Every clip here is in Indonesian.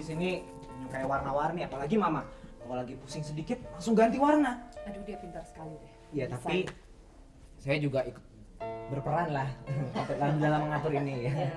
di sini kayak warna-warni, apalagi mama. Kalau lagi pusing sedikit langsung ganti warna. Aduh, dia pintar sekali deh. Iya, tapi saya juga ikut berperan lah dalam mengatur ini ya.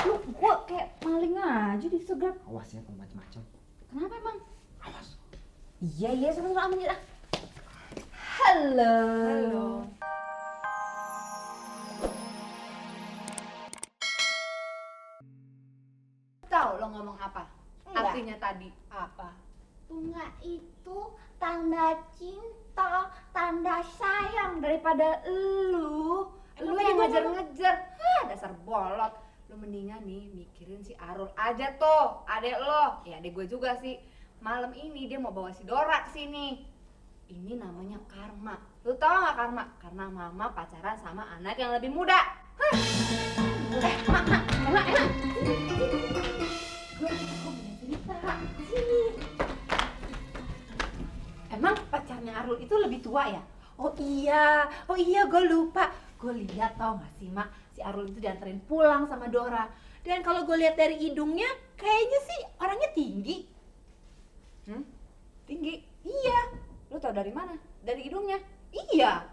Lu kok kayak maling aja disegat. Awas ya kalau macam-macam. Kenapa emang? Awas. Iya, sebentar aman ya. Halo. Halo. Tahu lo ngomong apa? Enggak. Artinya tadi apa? Bunga itu tanda cinta, tanda sayang daripada elu. Lu yang ngejar-ngejar. Dasar bolot. Lu mendingan nih mikirin si Arul aja tuh, adek lo. Ya adek gue juga sih. Malam ini dia mau bawa si Dora ke sini. Ini namanya karma. Lu tau gak karma? Karena mama pacaran sama anak yang lebih muda. Mak, enak. Gue punya cerita. Sini. Emang pacarnya Arul itu lebih tua ya? Oh iya, gue lupa. Gue lihat tau gak sih, Mak, si Arul itu dianterin pulang sama Dora. Dan kalau gue lihat dari hidungnya, kayaknya sih orangnya tinggi. Tinggi? Iya. Lu tau dari mana? Dari hidungnya? Iya.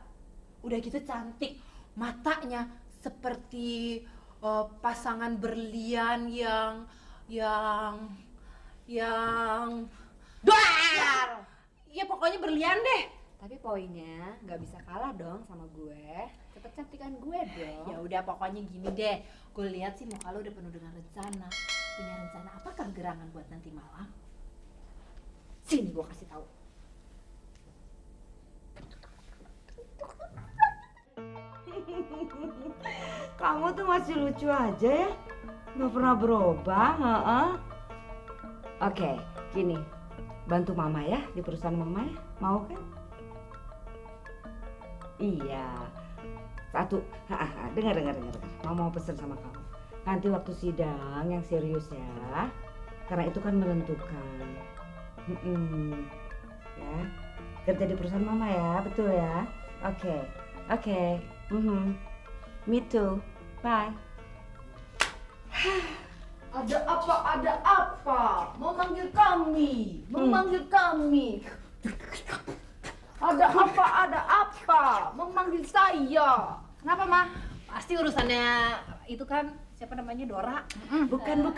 Udah gitu cantik. Matanya seperti pasangan berlian yang Duar! Ya pokoknya berlian deh. Tapi poinnya nggak bisa kalah dong sama gue. Tetap cantikan gue dong. Ya udah pokoknya gini deh. Gue lihat sih muka lo udah penuh dengan rencana. Punya rencana apakah gerangan buat nanti malam? Sini gue kasih tahu. Kamu tuh masih lucu aja ya, nggak pernah berubah. Oke, gini, bantu mama ya di perusahaan mama ya, mau kan? Iya, satu, dengar, mama mau pesen sama kamu. Nanti waktu sidang yang serius ya, karena itu kan menentukan. Ya, kerja di perusahaan mama ya, betul ya? Oke. Me too. Bye. Ada apa? Memanggil kami. Ada apa? Memanggil saya. Kenapa, Ma? Pasti urusannya itu kan siapa namanya Dora. Bukan.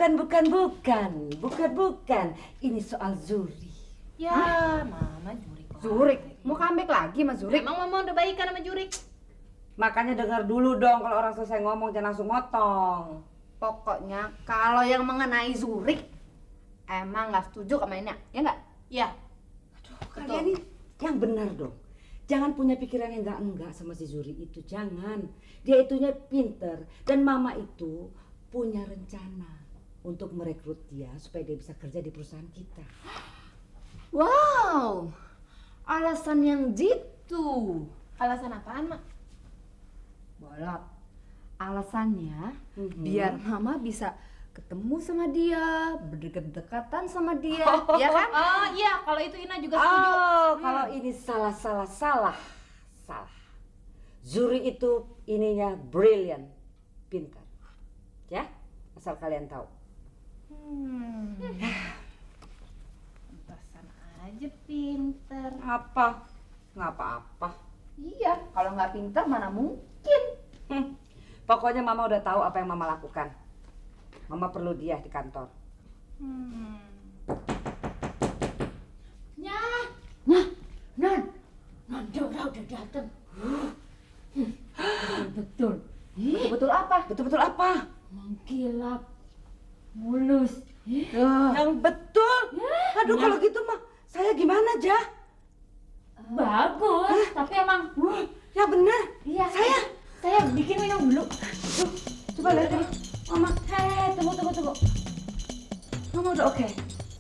Ini soal Zuri. Ya, Mama Jurik. Zurik, mau comeback lagi Mas Zurik? Emang Mama udah baikan sama Jurik? Makanya dengar dulu dong kalau orang selesai ngomong jangan langsung motong. Pokoknya kalau yang mengenai Zurik emang nggak setuju sama ini, ya nggak? Ya. Aduh, kalian ini yang benar dong. Jangan punya pikiran yang enggak sama si Zuri itu, jangan. Dia itunya pinter dan mama itu punya rencana untuk merekrut dia supaya dia bisa kerja di perusahaan kita. Wow, alasan yang jitu. Alasan apaan, Mak? Bolot. Alasannya biar Mama bisa ketemu sama dia, berdeket-dekatan sama dia, ya kan? Oh iya, kalau itu Ina juga setuju. Oh, kalau ini salah. Zuri itu ininya brilliant, pintar. Ya, asal kalian tahu. Pantesan aja pinter. Apa? Nggak apa-apa. Iya, kalau nggak pinter mana mungkin. Pokoknya mama udah tahu apa yang mama lakukan. Mama perlu dia di kantor. Non Dora udah datang. Betul. Betul apa? Betul-betul apa? Mengkilap, mulus. Yang betul. Aduh, kalau gitu mah saya gimana, Jah? Bagus, tapi emang Ya benar. iya. Saya bikin minum dulu. Coba lihat dulu. Mama, tunggu. Mama udah oke.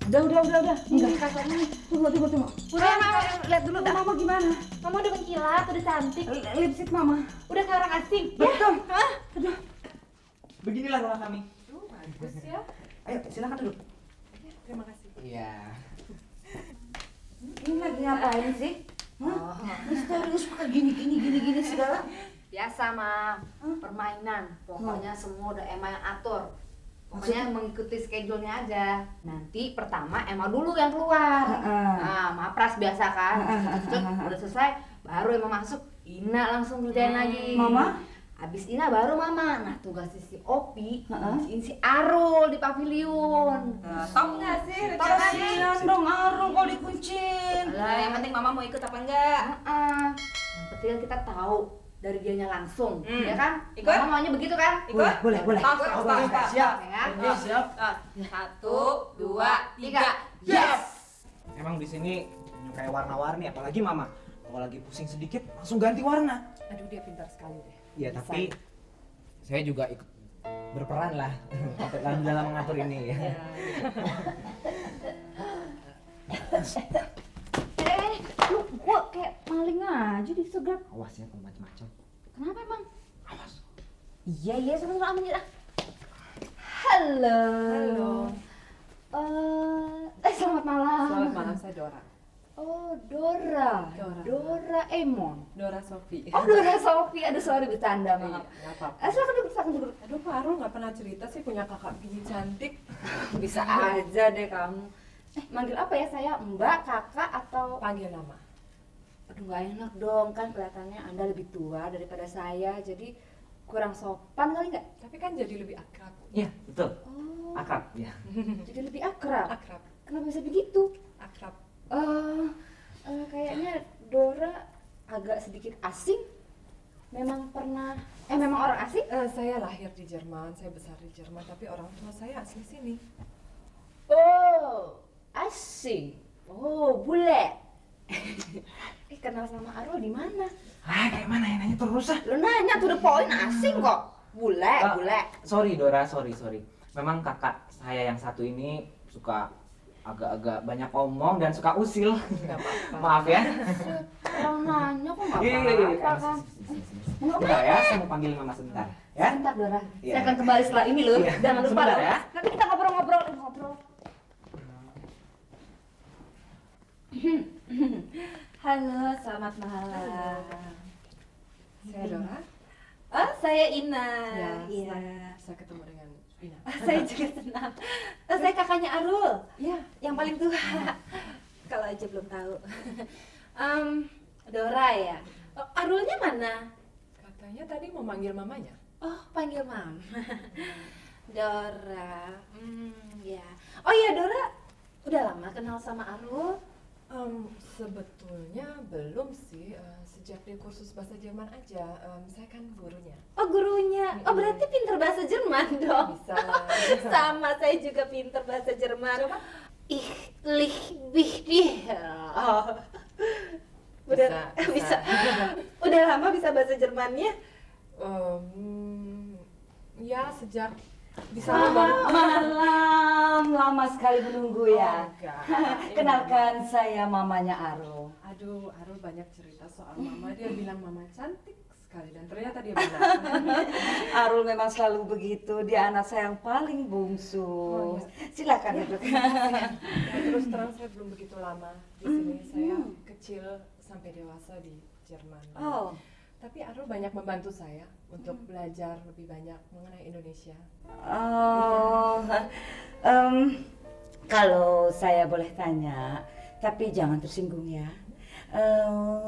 Udah. Enggak, rasanya. Tunggu. Udah, Mama, lihat dulu dah. Mama gimana? Mama udah mengkilat, udah cantik. Lipstick mama. Udah kayak orang asing. Betul. Ya? Beginilah rumah kami. Bagus ya. Ayo, silakan duduk. Terima kasih. Iya. Ini lagi ngapain sih? Misterius pakai gini segala. Biasa mah permainan. Pokoknya semua udah Emma yang atur. Pokoknya mengikuti schedule-nya aja. Nanti pertama Emma dulu yang keluar. Nah, mapras biasa kan. Udah selesai, baru Emma masuk. Ina langsung kerjain lagi. Mama? Habis Ina baru Mama. Nah, tugasnya si Opi ngerjain si Arul di pavilion. Tahu nggak sih rencananya? Kasihan dong Arul kalau dikuncin. Lah, yang penting mama mau ikut apa enggak? Yang penting kan kita tahu dari dianya langsung, ya kan? Ikut? Mama maunya begitu kan? Ikut? Boleh. Siap. Ya. Siap. 1, 2, 3, Yes! Emang di sini kayak warna-warni, apalagi mama. Kalau lagi pusing sedikit langsung ganti warna. Aduh, dia pintar sekali deh. Ya tapi saya juga ikut berperan lah dalam mengatur ini ya. Lu gua kayak maling aja disegat. Awas ya kalau macam-macam. Kenapa emang? Awas. Iya, sama-sama aman ya. Halo. Selamat malam. Selamat malam, saya Dora. Oh, Dora. Dora. Doraemon. Dora Sofi. Oh, Dora Sofi. Aduh, sorry bercanda, maaf. Nggak apa-apa. Silakan duduk. Aduh, Pak Arul nggak pernah cerita sih punya kakak begini cantik. Bisa aja deh kamu. Manggil apa ya saya? Mbak, kakak, atau... Panggil nama. Aduh, nggak enak dong. Kan kelihatannya Anda lebih tua daripada saya. Jadi kurang sopan kali nggak? Tapi kan jadi lebih akrab. Iya betul. Oh, Akrab ya. jadi lebih akrab. Akrab. Kenapa bisa begitu? Akrab. Kayaknya Dora agak sedikit asing. Memang orang asing? Saya lahir di Jerman, saya besar di Jerman, tapi orang tua saya asli sini. Oh, asing. Oh, bule. Kenal sama Arul di mana? Kayak mana ya nanya terus ah. Lo nanya to the point, asing kok. Bule. Sorry Dora, sorry. Memang kakak saya yang satu ini suka agak-agak banyak omong dan suka usil. Nggak apa-apa. Maaf ya. Orang nanya kok nggak Iya. apa-apa kan? Sebentar ya, saya mau panggil mama sebentar. Ya. Sebentar Dora, Iya. saya akan kembali setelah ini loh. Iya. Jangan lupa Sebentar loh. ya. Nanti kita ngobrol. Halo, selamat malam. Saya Dora. Oh, saya Ina. Ya, Iya. saya ketemu dengan Ina. Saya juga senang. Saya kakaknya Arul, Ya, yang paling tua. Kalau aja belum tahu. Dora ya. Oh, Arulnya mana? katanya tadi mau manggil mamanya. Oh, panggil Mam. Dora. Ya. Oh iya, Dora udah lama kenal sama Arul? Sebetulnya belum sih, sejak di kursus bahasa Jerman aja. Saya kan gurunya. Oh, gurunya. Oh, berarti pinter bahasa Jerman dong. Bisa lah. Sama, saya juga pinter bahasa Jerman. Coba. Dich. Oh. Bisa. Udah lama bisa bahasa Jermannya? Ya sejak bisa Malam, lama sekali menunggu ya. Oh, enggak. Kenalkan saya mamanya Arul. Aduh, Arul banyak cerita soal mama. Dia bilang mama cantik sekali dan ternyata dia benar. Arul memang selalu begitu. Dia anak saya yang paling bungsu. Oh, Silakan duduk. Ya, terus terang saya belum begitu lama di sini. Saya kecil sampai dewasa di Jerman. Oh. Tapi Arul banyak membantu saya untuk belajar lebih banyak mengenai Indonesia. Oh, kalau saya boleh tanya, tapi jangan tersinggung ya.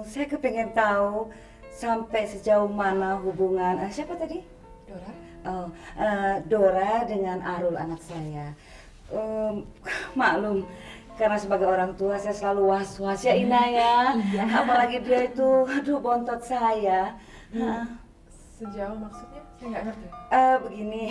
Saya kepengen tahu sampai sejauh mana hubungan siapa tadi? Dora? Oh, Dora dengan Arul anak saya. Maklum, karena sebagai orang tua saya selalu was-was ya Ina ya. Apalagi dia itu, aduh bontot saya. Sejauh maksudnya? Saya nggak ngerti. Begini,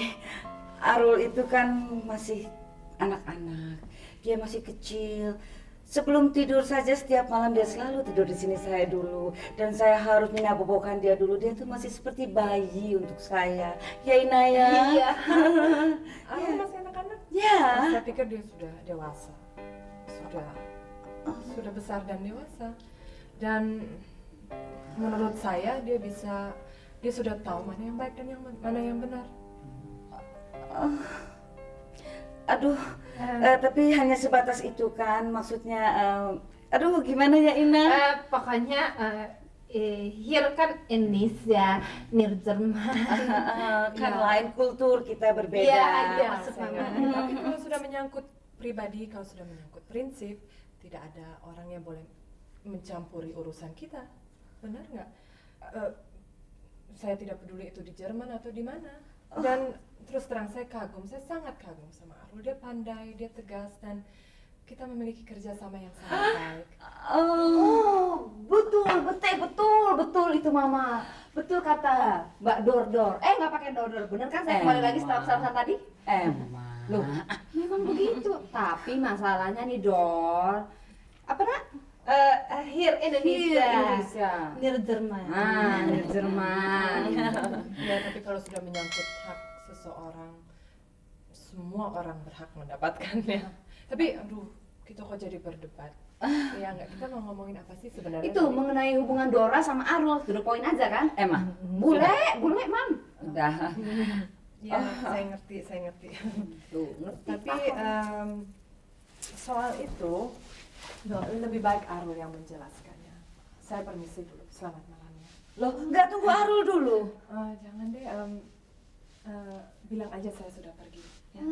Arul itu kan masih anak-anak, dia masih kecil. Sebelum tidur saja setiap malam dia selalu tidur di sini saya dulu, dan saya harus menyabobokan dia dulu. Dia tuh masih seperti bayi untuk saya. Ya Ina ya. Iya. Arul masih anak-anak? Ya. Saya pikir dia sudah dewasa. Sudah besar dan dewasa. Dan menurut saya dia sudah tahu mana yang baik dan mana yang benar. Aduh, tapi hanya sebatas itu kan maksudnya. Aduh, gimana ya Ina? Pokoknya Hier kan Indonesia, Nir Jerman. Kan lain kultur kita berbeda. Iya, maksud Saya mama. ngerti. Tapi kalau sudah menyangkut pribadi, kalau sudah menyangkut prinsip, tidak ada orang yang boleh mencampuri urusan kita. Benar nggak? Saya tidak peduli itu di Jerman atau di mana. Dan terus terang saya sangat kagum sama Arul. Dia pandai, dia tegas, dan kita memiliki kerjasama yang sangat baik. Oh, betul itu Mama. Betul kata Mbak Dordor. Nggak pakai dodor, bener kan? Saya kembali lagi setelah tadi. Emang. Loh, memang begitu. Tapi masalahnya nih, Dor. Apa nak? Here Indonesia. Nir Jerman. Nir Jerman. Ya, tapi kalau sudah menyangkut hak seseorang, semua orang berhak mendapatkannya. Tapi, aduh, kita kok jadi berdebat. Ya nggak, kita mau ngomongin apa sih sebenarnya? Itu tadi? mengenai hubungan Dora sama Arul, to the point aja kan? Emang. Bule, Mam. Udah. Ya, saya ngerti. Tuh, ngerti. Tapi soal itu lebih baik Arul yang menjelaskannya. Saya permisi dulu. Selamat malamnya. Loh, enggak tunggu Arul dulu. Jangan deh. Bilang aja saya sudah pergi. Ya.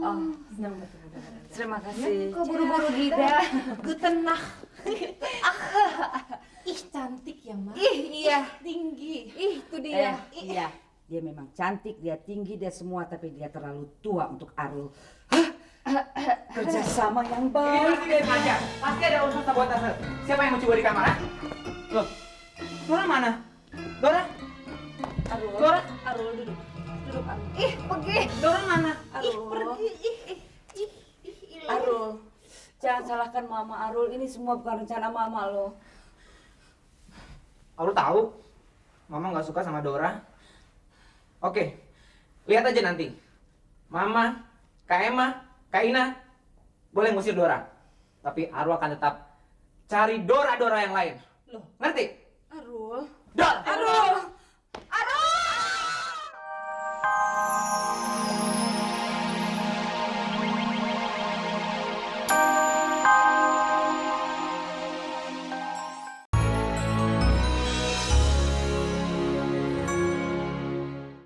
Senang bertemu dengan Anda. Terima kasih. Kok buru-buru gitu? Guten Nacht. Ih, cantik ya, Ma. Iya. Tinggi. Itu dia. Iya, dia memang cantik, dia tinggi, dia semua, tapi dia terlalu tua untuk Arul. Kerjasama yang Ini baik. pasti dia sengaja. Pasti ada urusan sabotase. Siapa yang mau coba di kamar? Ha? Loh, Dora mana? Dora? Arul duduk. Duduk Arul. Pergi. Dora mana? Arul, jangan salahkan Mama Arul. Ini semua bukan rencana Mama loh. Arul tahu Mama nggak suka sama Dora. Oke, lihat aja nanti. Mama, Kak Emma, Kak Ina boleh ngusir Dora. Tapi Arul akan tetap cari Dora yang lain. Loh, Ngerti? Arul. Dor! Arul.